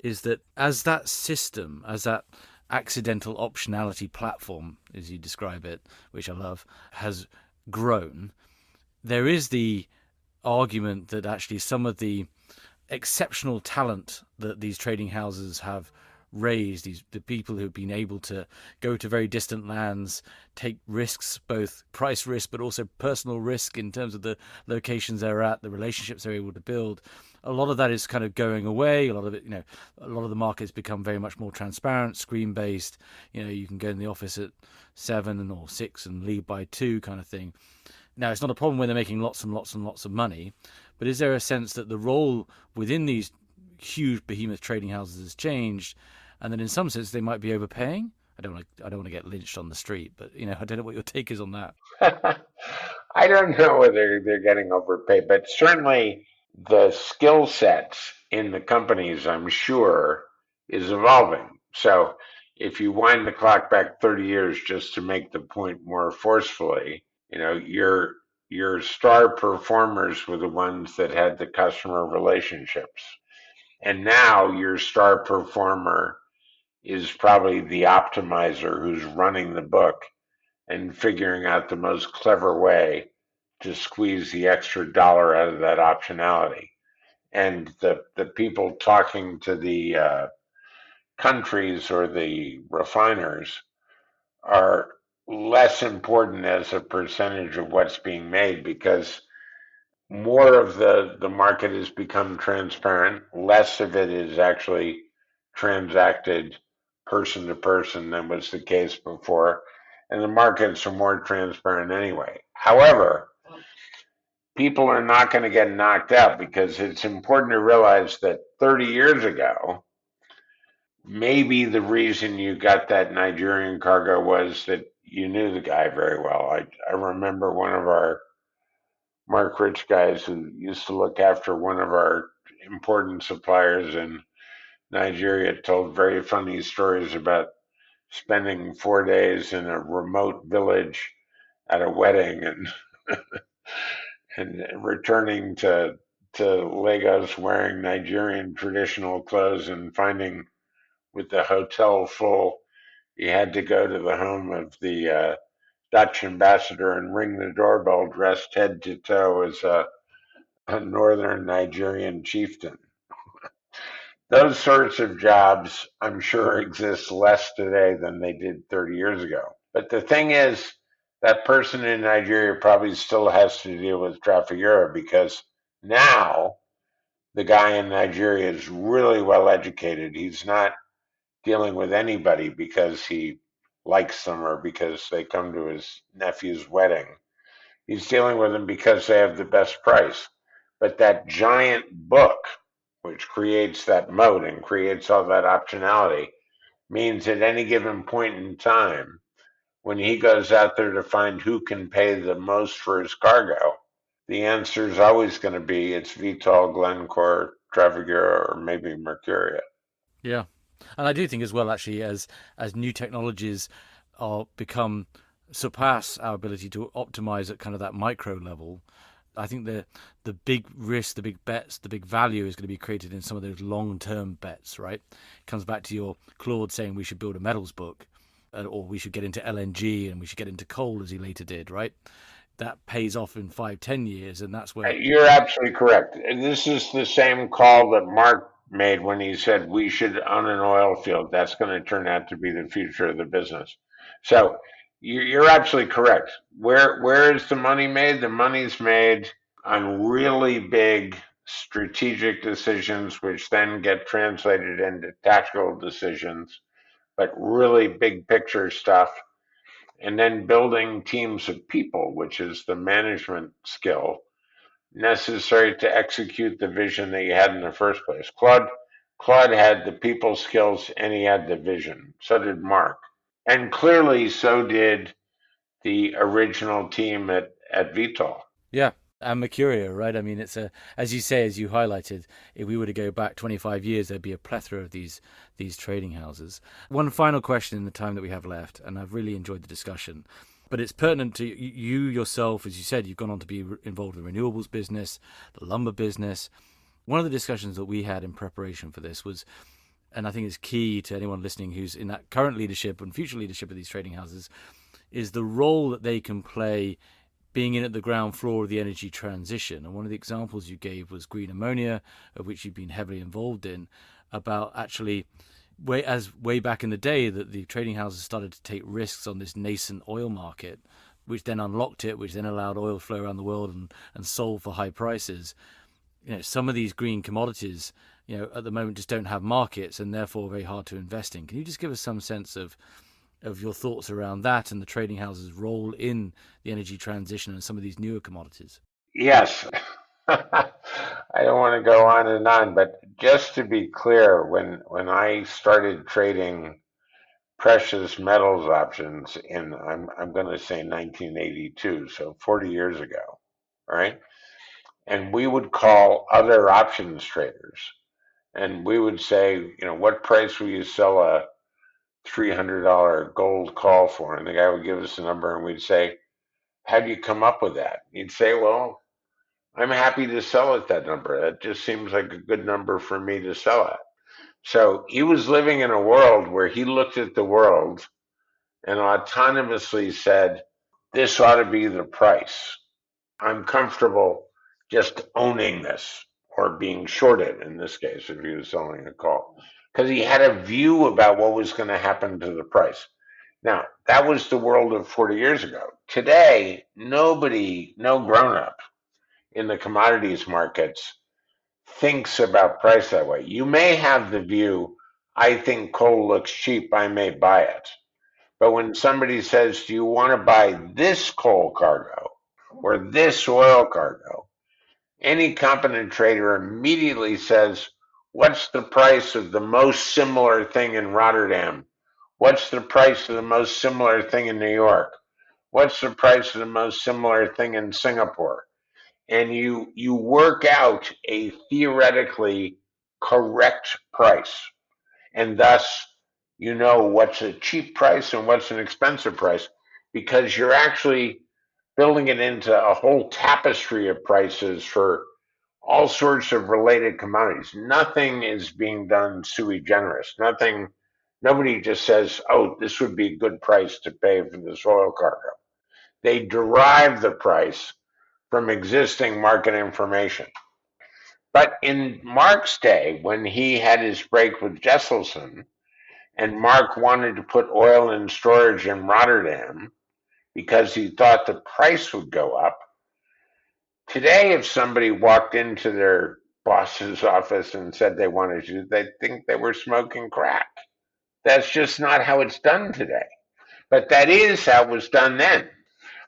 is that as that system, as that accidental optionality platform, as you describe it, which I love, has grown, there is the argument that actually some of the exceptional talent that these trading houses have raised, the people who've been able to go to very distant lands, take risks, both price risk but also personal risk in terms of the locations they're at, the relationships they're able to build. A lot of that is kind of going away. A lot of it, a lot of the markets become very much more transparent, screen based. You can go in the office at 7 or 6 and leave by 2 kind of thing. Now, it's not a problem when they're making lots and lots and lots of money, but is there a sense that the role within these huge behemoth trading houses has changed, and that in some sense they might be overpaying? I don't want to get lynched on the street, but I don't know what your take is on that. I don't know whether they're getting overpaid, but certainly the skill sets in the companies, I'm sure, is evolving. So if you wind the clock back 30 years just to make the point more forcefully, your star performers were the ones that had the customer relationships. And now your star performer is probably the optimizer who's running the book and figuring out the most clever way to squeeze the extra dollar out of that optionality. And the people talking to the countries or the refiners are less important as a percentage of what's being made, because more of the market has become transparent. Less of it is actually transacted person to person than was the case before. And the markets are more transparent anyway. However, people are not going to get knocked out, because it's important to realize that 30 years ago, maybe the reason you got that Nigerian cargo was that you knew the guy very well. I remember one of our Marc Rich guys who used to look after one of our important suppliers in Nigeria told very funny stories about spending 4 days in a remote village at a wedding and and returning to Lagos wearing Nigerian traditional clothes and finding with the hotel full, he had to go to the home of the Dutch ambassador and ring the doorbell dressed head to toe as a northern Nigerian chieftain. Those sorts of jobs, I'm sure, exist less today than they did 30 years ago. But the thing is, that person in Nigeria probably still has to deal with Trafigura, because now the guy in Nigeria is really well educated. He's not dealing with anybody because he likes them or because they come to his nephew's wedding. He's dealing with them because they have the best price. But that giant book, which creates that moat and creates all that optionality, means at any given point in time, when he goes out there to find who can pay the most for his cargo, the answer is always going to be it's Vitol, Glencore, Trafigura, or maybe Mercuria. Yeah. And I do think as well, actually, as new technologies are become surpass our ability to optimize at kind of that micro level, I think the big risk, the big bets, the big value is going to be created in some of those long-term bets, right? It comes back to your Claude saying we should build a metals book, or we should get into LNG and we should get into coal as he later did, right? That pays off in 5-10 years, and that's where You're absolutely correct. And this is the same call that Mark made when he said we should own an oil field. That's going to turn out to be the future of the business. So you're absolutely correct. Where is the money made? The money's made on really big strategic decisions, which then get translated into tactical decisions, but really big picture stuff. And then building teams of people, which is the management skill necessary to execute the vision that you had in the first place. Claude had the people skills and he had the vision. So did Mark. And clearly so did the original team at Vitol. yeah, and Mercuria, right? I mean, it's as you say, as you highlighted, if we were to go back 25 years, there'd be a plethora of these trading houses. One final question in the time that we have left, and I've really enjoyed the discussion, but it's pertinent to you yourself. As you said, you've gone on to be involved in the renewables business, the lumber business. One of the discussions that we had in preparation for this was, and I think it's key to anyone listening who's in that current leadership and future leadership of these trading houses, is the role that they can play being in at the ground floor of the energy transition. And one of the examples you gave was green ammonia, of which you've been heavily involved in, about actually way back in the day that the trading houses started to take risks on this nascent oil market, which then unlocked it, which then allowed oil flow around the world and sold for high prices. Some of these green commodities, at the moment just don't have markets and therefore very hard to invest in. Can you just give us some sense of your thoughts around that and the trading houses' role in the energy transition and some of these newer commodities? Yes. I don't want to go on and on, but just to be clear, when I started trading precious metals options in, I'm going to say 1982, so 40 years ago, right? And we would call other options traders and we would say, what price will you sell a $300 gold call for? And the guy would give us a number and we'd say, how do you come up with that? He'd say, well, I'm happy to sell at that number. That just seems like a good number for me to sell at. So he was living in a world where he looked at the world and autonomously said, this ought to be the price. I'm comfortable just owning this or being shorted in this case if he was selling a call, because he had a view about what was going to happen to the price. Now, that was the world of 40 years ago. Today, no grown-up in the commodities markets thinks about price that way. You may have the view, I think coal looks cheap, I may buy it. But when somebody says, do you want to buy this coal cargo or this oil cargo, any competent trader immediately says, what's the price of the most similar thing in Rotterdam? What's the price of the most similar thing in New York? What's the price of the most similar thing in Singapore? And you work out a theoretically correct price. And thus, you know what's a cheap price and what's an expensive price, because you're actually building it into a whole tapestry of prices for all sorts of related commodities. Nothing is being done sui generis. Nobody just says, oh, this would be a good price to pay for this oil cargo. They derive the price from existing market information. But in Mark's day, when he had his break with Jesselson, and Mark wanted to put oil in storage in Rotterdam because he thought the price would go up, today if somebody walked into their boss's office and said they wanted to, they'd think they were smoking crack. That's just not how it's done today. But that is how it was done then.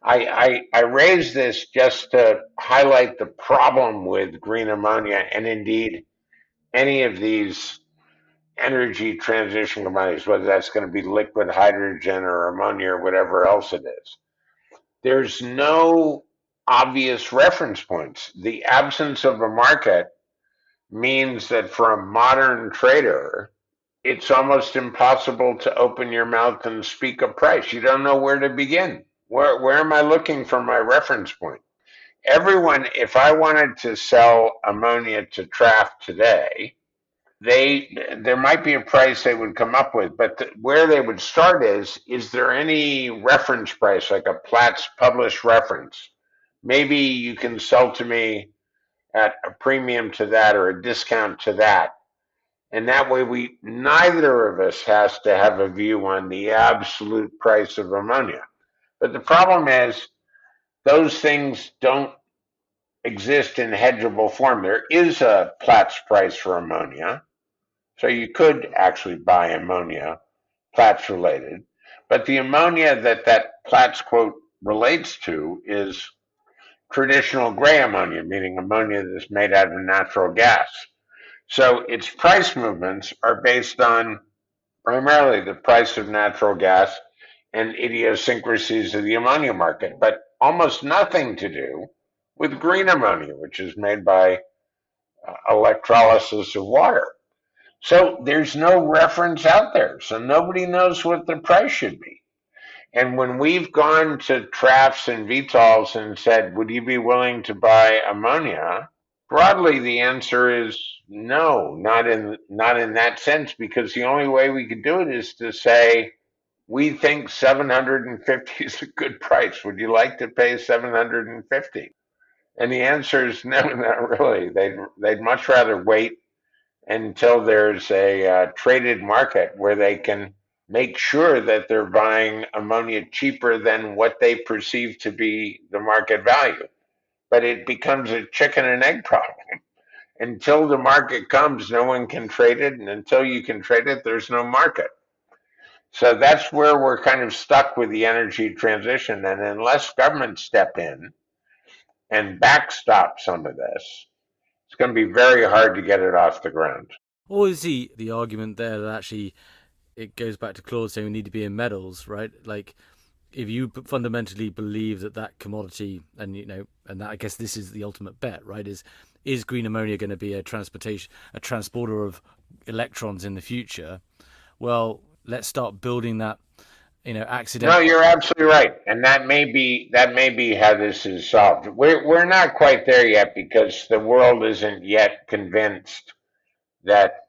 I raise this just to highlight the problem with green ammonia and indeed any of these energy transition commodities, whether that's going to be liquid hydrogen or ammonia or whatever else it is. There's no obvious reference points. The absence of a market means that for a modern trader, it's almost impossible to open your mouth and speak a price. You don't know where to begin. Where am I looking for my reference point? Everyone, if I wanted to sell ammonia to Traf today, there might be a price they would come up with, but where they would start is there any reference price, like a Platts published reference? Maybe you can sell to me at a premium to that or a discount to that. And that way neither of us has to have a view on the absolute price of ammonia. But the problem is those things don't exist in hedgeable form. There is a Platts price for ammonia, so you could actually buy ammonia, Platts related. But the ammonia that Platts quote relates to is traditional gray ammonia, meaning ammonia that's made out of natural gas. So its price movements are based on primarily the price of natural gas and idiosyncrasies of the ammonia market, but almost nothing to do with green ammonia, which is made by electrolysis of water. So there's no reference out there, so nobody knows what the price should be. And when we've gone to Trafs and Vitals and said, would you be willing to buy ammonia? Broadly, the answer is no, not in that sense, because the only way we could do it is to say, we think 750 is a good price. Would you like to pay 750? And the answer is no, not really. They'd much rather wait until there's a traded market where they can make sure that they're buying ammonia cheaper than what they perceive to be the market value. But it becomes a chicken and egg problem. Until the market comes, no one can trade it, and until you can trade it, there's no market. So that's where we're kind of stuck with the energy transition, and unless governments step in and backstop some of this, it's going to be very hard to get it off the ground. Or is the argument there that actually it goes back to Claude saying we need to be in metals, right? Like, if you fundamentally believe that commodity, and and that, I guess this is the ultimate bet, right? Is green ammonia going to be a transporter of electrons in the future? Well, let's start building that, accidental. No, you're absolutely right, and that may be how this is solved. We're not quite there yet because the world isn't yet convinced that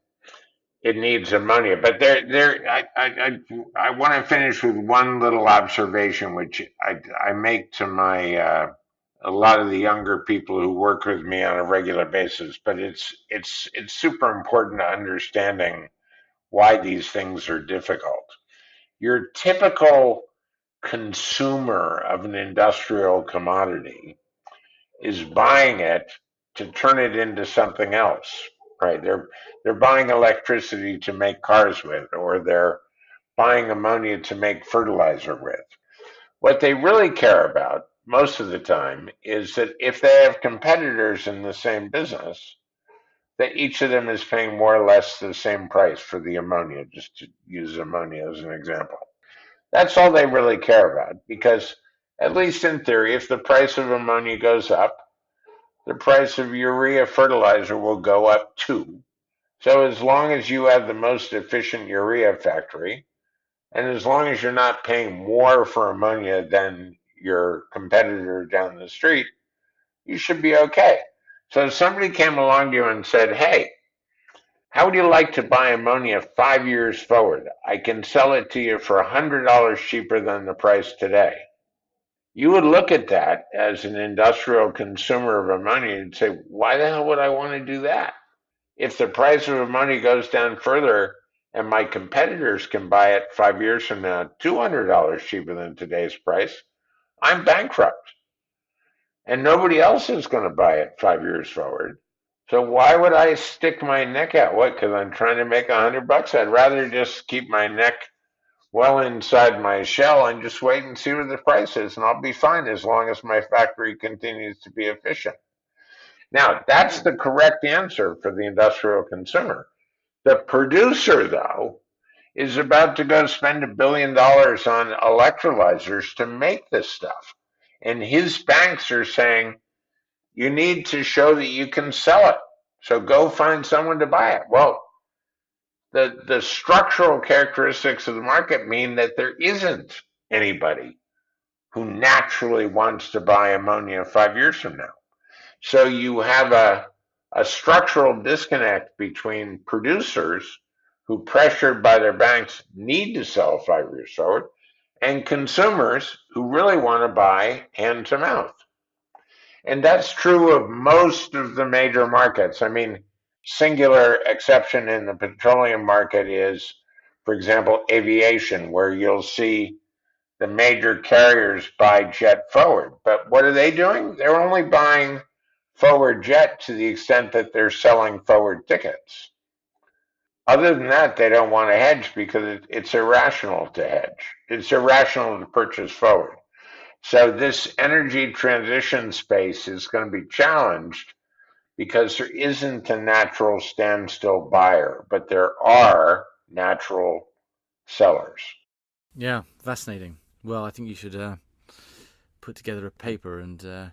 it needs ammonia. But I want to finish with one little observation, which I make to my a lot of the younger people who work with me on a regular basis. But it's super important to understanding why these things are difficult. Your typical consumer of an industrial commodity is buying it to turn it into something else, right? They're buying electricity to make cars with, or they're buying ammonia to make fertilizer with. What they really care about most of the time is that if they have competitors in the same business, that each of them is paying more or less the same price for the ammonia, just to use ammonia as an example. That's all they really care about, because at least in theory, if the price of ammonia goes up, the price of urea fertilizer will go up too. So as long as you have the most efficient urea factory, and as long as you're not paying more for ammonia than your competitor down the street, you should be okay. So if somebody came along to you and said, hey, how would you like to buy ammonia 5 years forward? I can sell it to you for $100 cheaper than the price today. You would look at that as an industrial consumer of ammonia and say, why the hell would I want to do that? If the price of ammonia goes down further and my competitors can buy it 5 years from now $200 cheaper than today's price, I'm bankrupt. And nobody else is going to buy it 5 years forward. So why would I stick my neck out? What? Because I'm trying to make $100? I'd rather just keep my neck well inside my shell and just wait and see what the price is, and I'll be fine as long as my factory continues to be efficient. Now, that's the correct answer for the industrial consumer. The producer, though, is about to go spend $1 billion on electrolyzers to make this stuff. And his banks are saying, you need to show that you can sell it. So go find someone to buy it. Well, the structural characteristics of the market mean that there isn't anybody who naturally wants to buy ammonia 5 years from now. So you have a structural disconnect between producers who, pressured by their banks, need to sell 5 years forward, and consumers who really want to buy hand to mouth. And that's true of most of the major markets. I mean, singular exception in the petroleum market is, for example, aviation, where you'll see the major carriers buy jet forward. But what are they doing? They're only buying forward jet to the extent that they're selling forward tickets. Other than that, they don't want to hedge because it's irrational to hedge. It's irrational to purchase forward. So this energy transition space is going to be challenged because there isn't a natural standstill buyer, but there are natural sellers. Yeah, fascinating. Well, I think you should put together a paper, and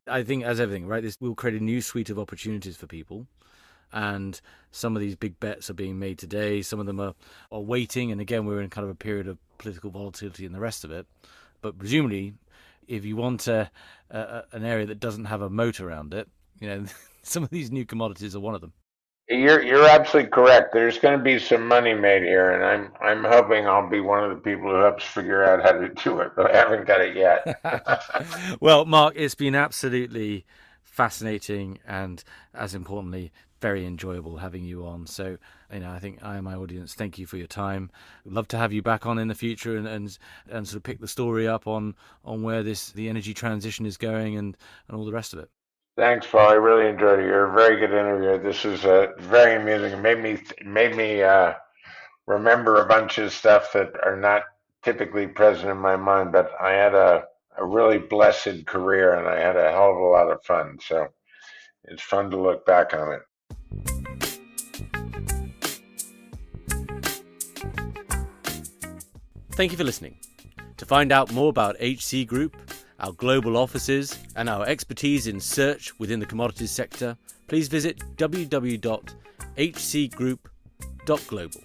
I think, as everything, right, this will create a new suite of opportunities for people. And some of these big bets are being made today. Some of them are waiting. And again, we're in kind of a period of political volatility and the rest of it. But presumably, if you want an area that doesn't have a moat around it, some of these new commodities are one of them. You're absolutely correct. There's going to be some money made here, and I'm hoping I'll be one of the people who helps figure out how to do it, but I haven't got it yet. Well, Mark, it's been absolutely fascinating and, as importantly, very enjoyable having you on. So, I think I and my audience thank you for your time. We'd love to have you back on in the future and sort of pick the story up on where the energy transition is going and all the rest of it. Thanks, Paul. I really enjoyed it. You're a very good interviewer. This is very amusing. It made me remember a bunch of stuff that are not typically present in my mind, but I had a really blessed career and I had a hell of a lot of fun. So it's fun to look back on it. Thank you for listening. To find out more about HC Group, our global offices, and our expertise in search within the commodities sector, please visit www.hcgroup.global.